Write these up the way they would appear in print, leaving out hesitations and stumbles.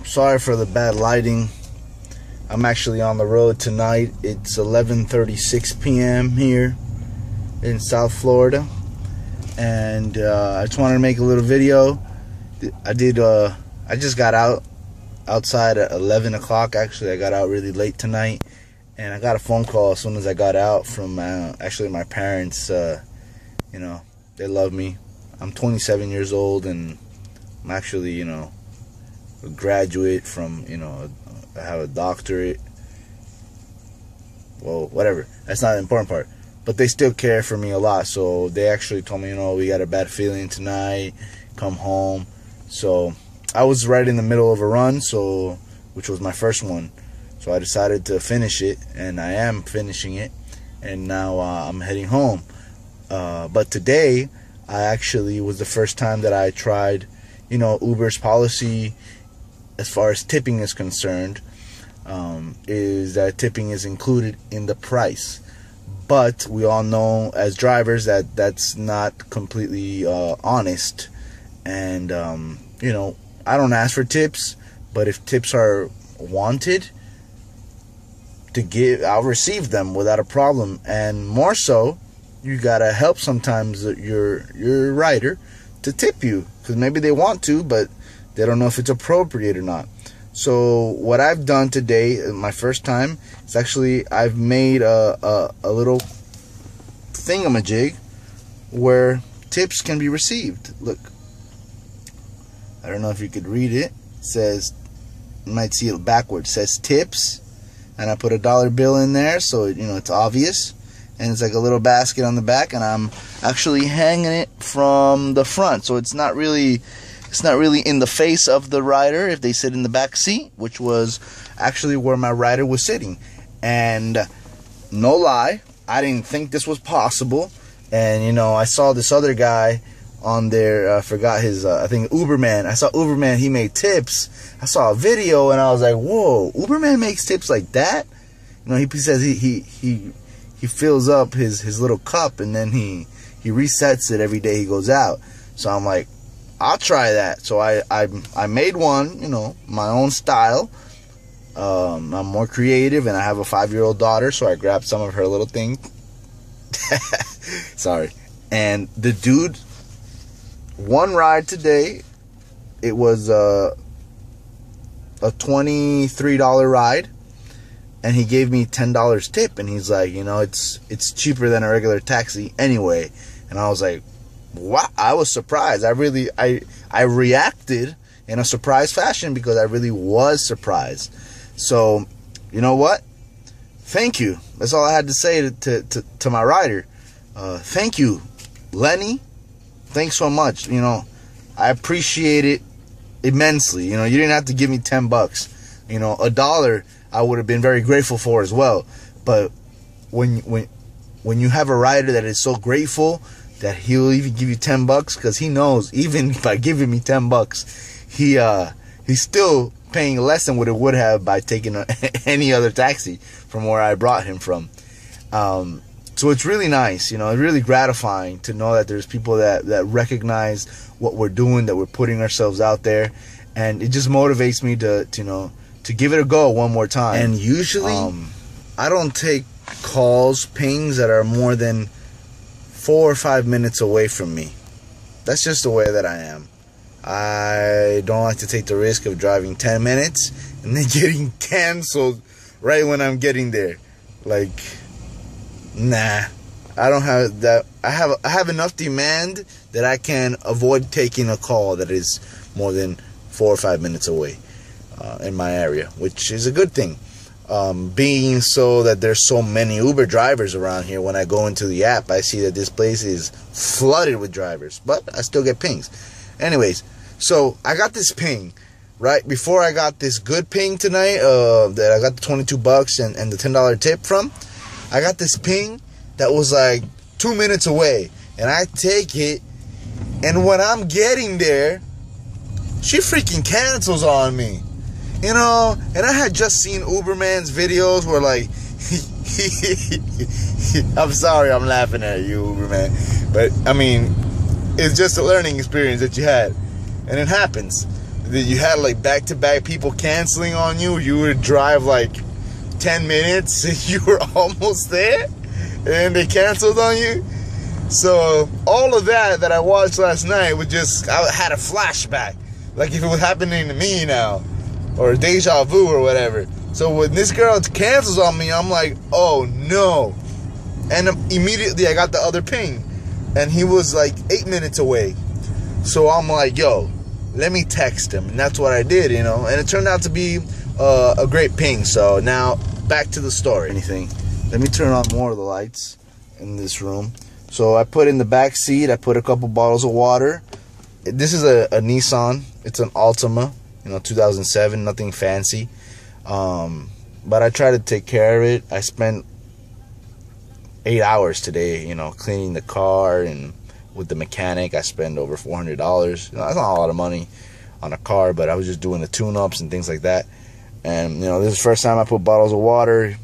Sorry for the bad lighting. I'm actually on the road tonight. It's 11:36 p.m. here in South Florida, and I just wanted to make a little video. I just got outside at 11 o'clock. Actually, I got out really late tonight, and I got a phone call as soon as I got out from actually my parents. You know, they love me. I'm 27 years old, and I'm actually, you know, a graduate from, you know, I have a doctorate. Well, whatever. That's not the important part. But they still care for me a lot. So they actually told me, you know, we got a bad feeling tonight. Come home. So I was right in the middle of a run, which was my first one. So I decided to finish it, and I am finishing it. And now I'm heading home. But today, I actually was the first time that I tried, you know, Uber's policy as far as tipping is concerned, is that tipping is included in the price. But we all know as drivers that that's not completely honest. And, you know, I don't ask for tips, but if tips are wanted to give, I'll receive them without a problem. And more so, you gotta help sometimes your rider to tip you, because maybe they want to, but they don't know if it's appropriate or not. So what I've done today, my first time, is actually I've made a little thingamajig where tips can be received. Look, I don't know if you could read it. It says, you might see it backwards. It says tips, and I put a $1 bill in there, so you know it's obvious. And it's like a little basket on the back, and I'm actually hanging it from the front, so it's not really in the face of the rider if they sit in the back seat, which was actually where my rider was sitting. And no lie, I didn't think this was possible. And you know, I saw this other guy on there, I forgot his I think Uberman. I saw Uberman, he made tips. I saw a video and I was like, whoa, Uberman makes tips like that? You know, he says he fills up his little cup, and then he resets it every day he goes out. So I'm like, I'll try that. So I made one, you know, my own style. I'm more creative, and I have a 5-year-old daughter, so I grabbed some of her little things. Sorry. And the dude, one ride today, it was a $23 ride. And he gave me $10 tip, and he's like, you know, it's cheaper than a regular taxi anyway. And I was like, wow, I was surprised. I reacted in a surprise fashion because I really was surprised. So, you know what? Thank you. That's all I had to say to my rider. Thank you, Lenny. Thanks so much. You know, I appreciate it immensely. You know, you didn't have to give me $10. You know, $1 I would have been very grateful for as well. But when you have a rider that is so grateful that he'll even give you $10, because he knows even by giving me $10, he's still paying less than what it would have by taking any other taxi from where I brought him from. So it's really nice, you know, it's really gratifying to know that there's people that recognize what we're doing, that we're putting ourselves out there, and it just motivates me to you know, to give it a go one more time. And usually, I don't take calls, pings that are more than 4 or 5 minutes away from me. That's just the way that I am. I don't like to take the risk of driving 10 minutes and then getting canceled right when I'm getting there. Like, nah, I don't have that. I have enough demand that I can avoid taking a call that is more than 4 or 5 minutes away. In my area, which is a good thing. Being so that there's so many Uber drivers around here, when I go into the app, I see that this place is flooded with drivers, but I still get pings. Anyways, so I got this ping right before I got this good ping tonight, that I got the $22 and the $10 tip from. I got this ping that was like 2 minutes away, and I take it, and when I'm getting there, she freaking cancels on me. You know, and I had just seen Uberman's videos where, like, I'm sorry I'm laughing at you, Uberman, but, I mean, it's just a learning experience that you had, and it happens. that you had like back-to-back people canceling on you. You would drive like 10 minutes and you were almost there, and then they canceled on you. So all of that I watched last night was just, I had a flashback, like if it was happening to me now, or deja vu or whatever. So when this girl cancels on me, I'm like, oh no. And immediately I got the other ping, and he was like 8 minutes away. So I'm like, yo, let me text him. And that's what I did, you know. And it turned out to be a great ping. So now back to the story. Let me turn on more of the lights in this room. So I put in the back seat, I put a couple bottles of water. This is a Nissan. It's an Altima, you know, 2007, nothing fancy. But I try to take care of it. I spent 8 hours today, you know, cleaning the car, and with the mechanic I spent over $400. You know, that's not a lot of money on a car, but I was just doing the tune-ups and things like that. And, you know, this is the first time I put bottles of water.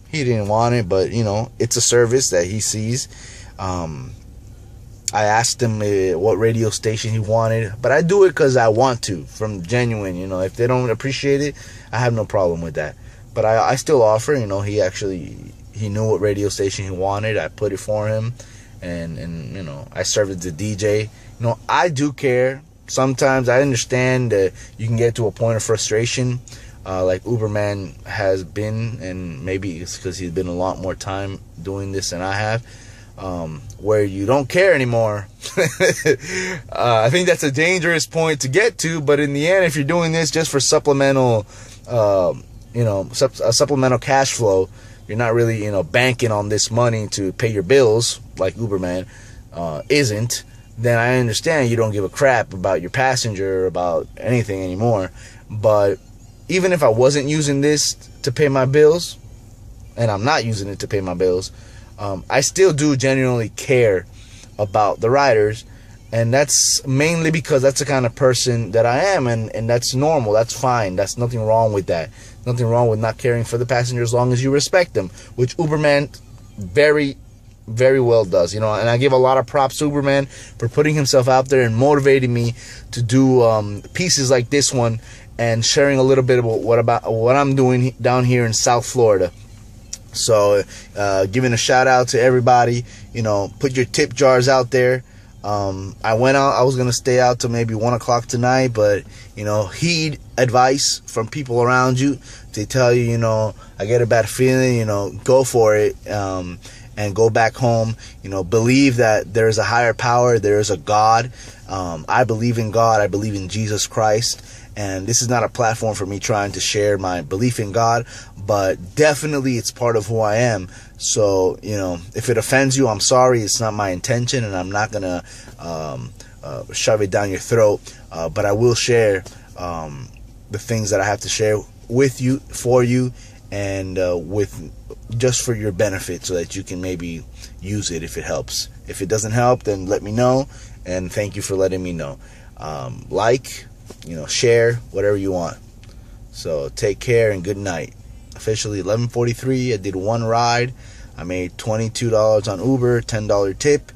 He didn't want it, but, you know, it's a service that he sees. I asked him what radio station he wanted, but I do it because I want to, from genuine, you know. If they don't appreciate it, I have no problem with that. But I still offer, you know. He knew what radio station he wanted. I put it for him, and you know, I served as the DJ. You know, I do care. Sometimes I understand that you can get to a point of frustration, like Uberman has been, and maybe it's because he's been a lot more time doing this than I have. Where you don't care anymore. I think that's a dangerous point to get to, but in the end, if you're doing this just for supplemental, you know, supplemental cash flow, you're not really, you know, banking on this money to pay your bills like Uberman isn't, then I understand you don't give a crap about your passenger or about anything anymore. But even if I wasn't using this to pay my bills, and I'm not using it to pay my bills, I still do genuinely care about the riders, and that's mainly because that's the kind of person that I am, and that's normal, that's fine, that's nothing wrong with that. Nothing wrong with not caring for the passengers as long as you respect them, which Uberman very, very well does, you know. And I give a lot of props to Uberman for putting himself out there and motivating me to do pieces like this one, and sharing a little bit about what I'm doing down here in South Florida. So giving a shout out to everybody, you know, put your tip jars out there. I went out, I was going to stay out till maybe 1 o'clock tonight, but, you know, heed advice from people around you. They tell you, you know, I get a bad feeling, you know, go for it, and go back home. You know, believe that there is a higher power, there is a God. I believe in God, I believe in Jesus Christ. And this is not a platform for me trying to share my belief in God, but definitely it's part of who I am. So, you know, if it offends you, I'm sorry. It's not my intention, and I'm not going to shove it down your throat. But I will share the things that I have to share with you, for you, and with just for your benefit, so that you can maybe use it if it helps. If it doesn't help, then let me know, and thank you for letting me know. Like, you know, share, whatever you want. So take care and good night. Officially 11:43. I did one ride. I made $22 on Uber, $10 tip.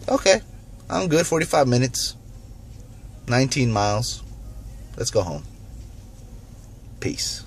Okay, I'm good. 45 minutes, 19 miles. Let's go home. Peace.